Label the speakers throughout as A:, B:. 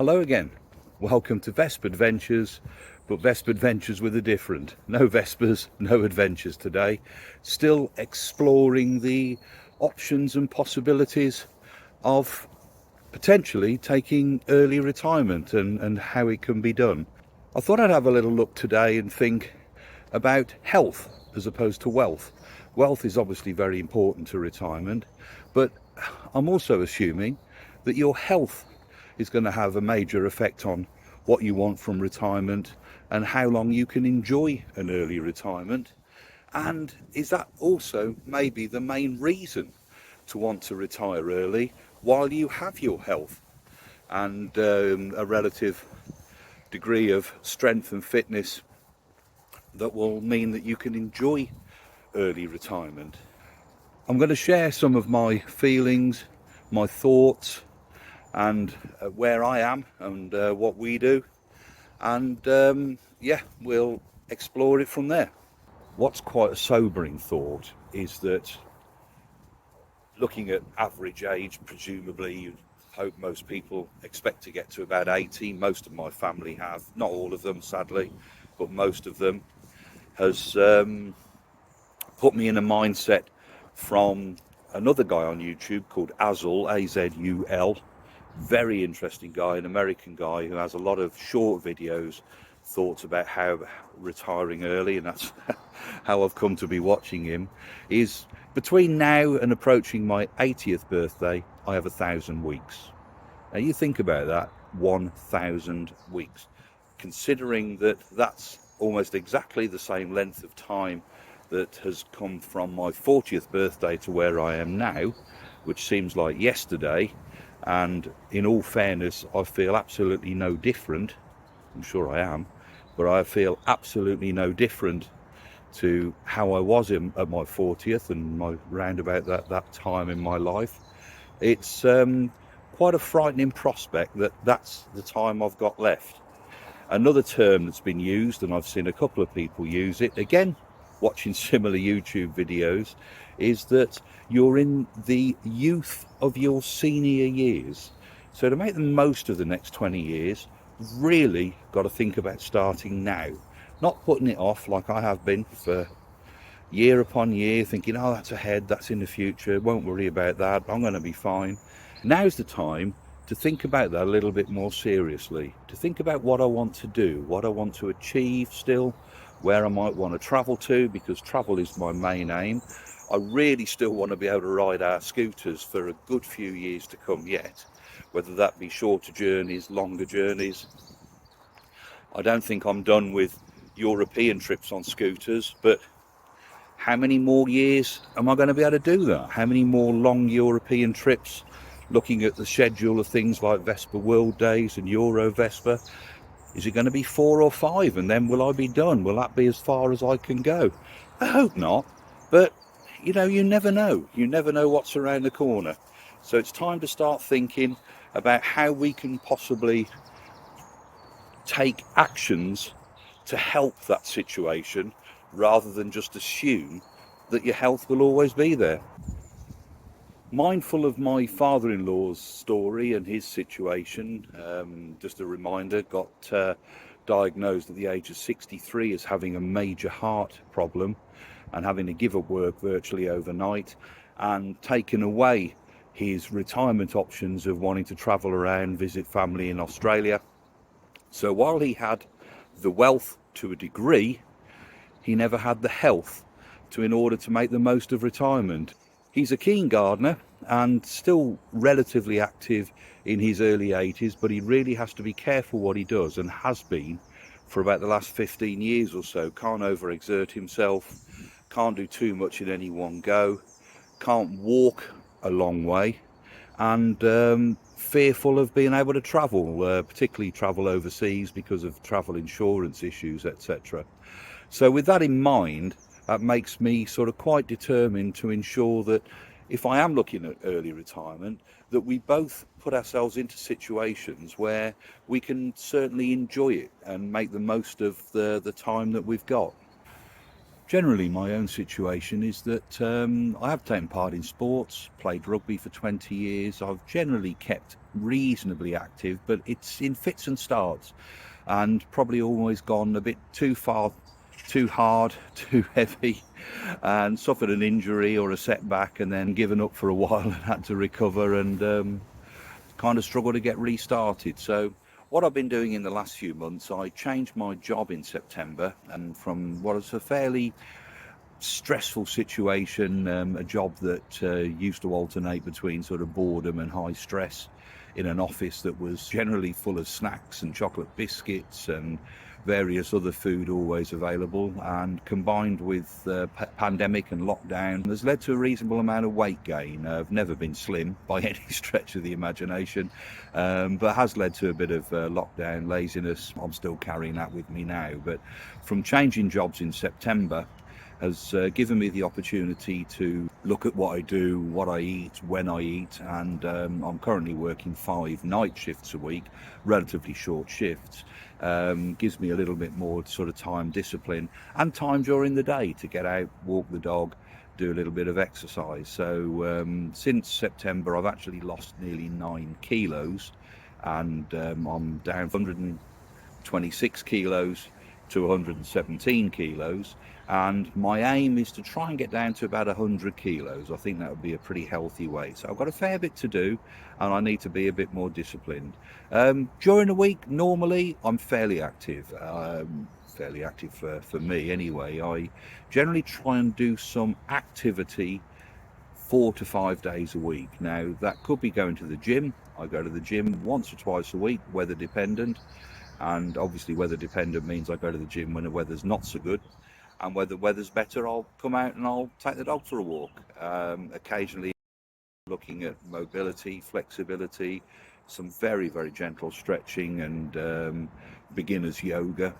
A: Hello again. Welcome to Vespa Adventures, but Vespa Adventures with a different. No Vespas, no adventures today. Still exploring the options and possibilities of potentially taking early retirement and how it can be done. I thought I'd have a little look today and think about health as opposed to wealth. Wealth is obviously very important to retirement, but I'm also assuming that your health is going to have a major effect on what you want from retirement and how long you can enjoy an early retirement. And is that also maybe the main reason to want to retire early while you have your health and a relative degree of strength and fitness that will mean that you can enjoy early retirement? I'm going to share some of my feelings, my thoughts, and where I am and what we do, and we'll explore it from there. What's quite a sobering thought is that looking at average age, presumably you hope most people expect to get to about 80. Most of my family have, not all of them sadly, but most of them, has put me in a mindset from another guy on YouTube called Azul, Azul. Very interesting guy, an American guy who has a lot of short videos, thoughts about how retiring early, and that's how I've come to be watching him. Is between now and approaching my 80th birthday, I have 1,000 weeks. Now you think about that, 1,000 weeks. Considering that that's almost exactly the same length of time that has come from my 40th birthday to where I am now, which seems like yesterday. And in all fairness, I feel absolutely no different. I'm sure I am, but I feel absolutely no different to how I was at my 40th and my roundabout that time in my life. It's quite a frightening prospect that that's the time I've got left. Another term that's been used, and I've seen a couple of people use it, again, watching similar YouTube videos, is that you're in the youth of your senior years. So to make the most of the next 20 years, really got to think about starting now. Not putting it off like I have been for year upon year, thinking, oh, that's ahead, that's in the future, won't worry about that, I'm going to be fine. Now's the time to think about that a little bit more seriously, to think about what I want to do, what I want to achieve still, where I might want to travel to, because travel is my main aim. I really still want to be able to ride our scooters for a good few years to come yet, whether that be shorter journeys, longer journeys. I don't think I'm done with European trips on scooters, but how many more years am I going to be able to do that? How many more long European trips, looking at the schedule of things like Vespa World Days and Euro Vespa? Is it going to be 4 or 5, and then will I be done? Will that be as far as I can go? I hope not, but you never know. You never know what's around the corner. So it's time to start thinking about how we can possibly take actions to help that situation, rather than just assume that your health will always be there. Mindful of my father-in-law's story and his situation, just a reminder, got diagnosed at the age of 63 as having a major heart problem and having to give up work virtually overnight, and taken away his retirement options of wanting to travel around, visit family in Australia. So while he had the wealth to a degree, he never had the health in order to make the most of retirement. He's a keen gardener and still relatively active in his early 80s, but he really has to be careful what he does, and has been for about the last 15 years or so. Can't overexert himself, can't do too much in any one go, can't walk a long way, and fearful of being able to travel, particularly travel overseas because of travel insurance issues, etc. So with that in mind, that makes me sort of quite determined to ensure that if I am looking at early retirement, that we both put ourselves into situations where we can certainly enjoy it and make the most of the time that we've got. Generally, my own situation is that I have taken part in sports, played rugby for 20 years. I've generally kept reasonably active, but it's in fits and starts, and probably always gone a bit too far, too hard, too heavy, and suffered an injury or a setback, and then given up for a while and had to recover and kind of struggle to get restarted. So what I've been doing in the last few months, I changed my job in September, and from what was a fairly stressful situation, a job that used to alternate between sort of boredom and high stress in an office that was generally full of snacks and chocolate biscuits and various other food always available, and combined with pandemic and lockdown has led to a reasonable amount of weight gain. I've never been slim by any stretch of the imagination, but has led to a bit of lockdown laziness. I'm still carrying that with me now, but from changing jobs in September has given me the opportunity to look at what I do, what I eat, when I eat, and I'm currently working 5 night shifts a week, relatively short shifts. Gives me a little bit more sort of time discipline and time during the day to get out, walk the dog, do a little bit of exercise. So since September I've actually lost nearly 9 kilos, and I'm down 126 kilos to 117 kilos, and my aim is to try and get down to about 100 kilos. I think that would be a pretty healthy weight. So I've got a fair bit to do, and I need to be a bit more disciplined. During the week, normally I'm fairly active. For me anyway. I generally try and do some activity 4 to 5 days a week. Now that could be going to the gym. I go to the gym once or twice a week, weather dependent, and obviously weather dependent means I go to the gym when the weather's not so good, and when the weather's better I'll come out and I'll take the dog for a walk. Occasionally looking at mobility, flexibility, some very, very gentle stretching and beginners yoga,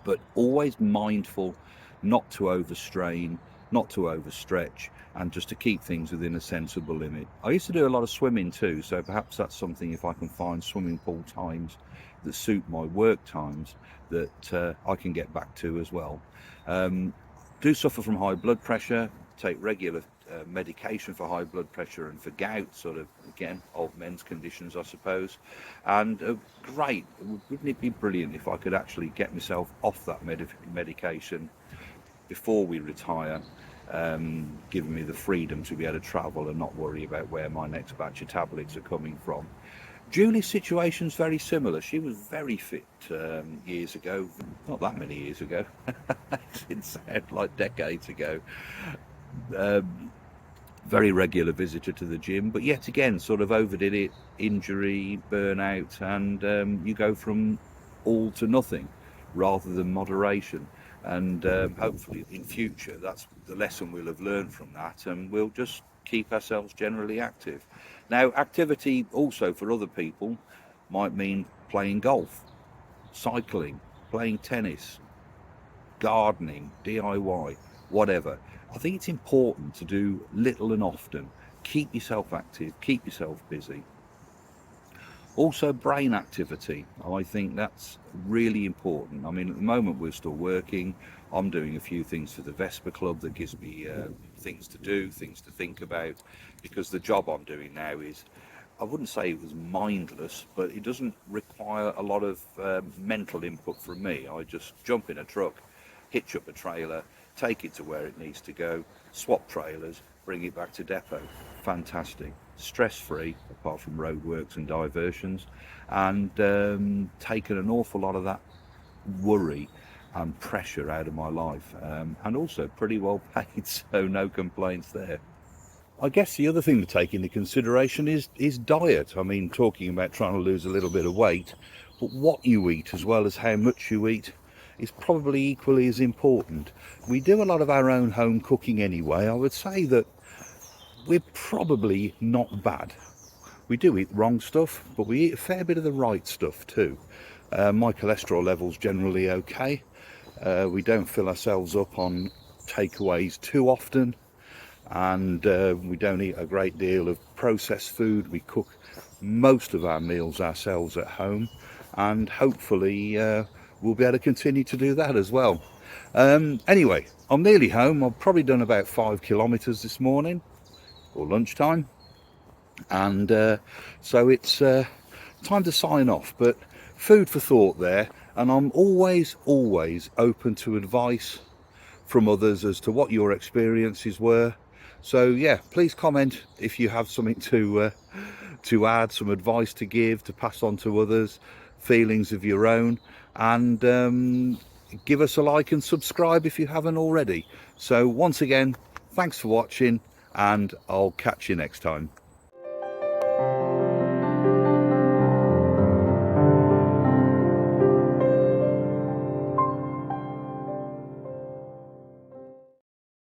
A: but always mindful not to overstrain, not to overstretch, and just to keep things within a sensible limit. I used to do a lot of swimming too, so perhaps that's something, if I can find swimming pool times that suit my work times, that I can get back to as well. Do suffer from high blood pressure, take regular medication for high blood pressure and for gout, sort of, again, old men's conditions, I suppose. And great, wouldn't it be brilliant if I could actually get myself off that medication before we retire, giving me the freedom to be able to travel and not worry about where my next batch of tablets are coming from. Julie's situation's very similar. She was very fit years ago, not that many years ago. It sounds like decades ago. Very regular visitor to the gym, but yet again sort of overdid it, injury, burnout, and you go from all to nothing rather than moderation. And hopefully in future that's the lesson we'll have learned from that, and we'll just keep ourselves generally active. Now, activity also for other people might mean playing golf, cycling, playing tennis, gardening, DIY, whatever. I think it's important to do little and often. Keep yourself active, keep yourself busy. Also, brain activity. I think that's really important. I mean, at the moment we're still working. I'm doing a few things for the Vespa Club that gives me things to do, things to think about, because the job I'm doing now is, I wouldn't say it was mindless, but it doesn't require a lot of mental input from me. I just jump in a truck, hitch up a trailer, take it to where it needs to go, swap trailers, bring it back to depot. Fantastic. Stress-free, apart from roadworks and diversions, and taken an awful lot of that worry and pressure out of my life, and also pretty well paid, so no complaints there. I guess the other thing to take into consideration is diet. I mean, talking about trying to lose a little bit of weight, but what you eat as well as how much you eat is probably equally as important. We do a lot of our own home cooking anyway. I would say that we're probably not bad. We do eat wrong stuff, but we eat a fair bit of the right stuff too. My cholesterol level's generally okay. We don't fill ourselves up on takeaways too often, and we don't eat a great deal of processed food. We cook most of our meals ourselves at home, and hopefully we'll be able to continue to do that as well. Anyway, I'm nearly home. I've probably done about 5 kilometers this morning, or lunchtime, and so it's time to sign off. But food for thought there, and I'm always open to advice from others as to what your experiences were. So yeah, please comment if you have something to add, some advice to give, to pass on to others, feelings of your own, and give us a like and subscribe if you haven't already. So once again, thanks for watching, and I'll catch you next time.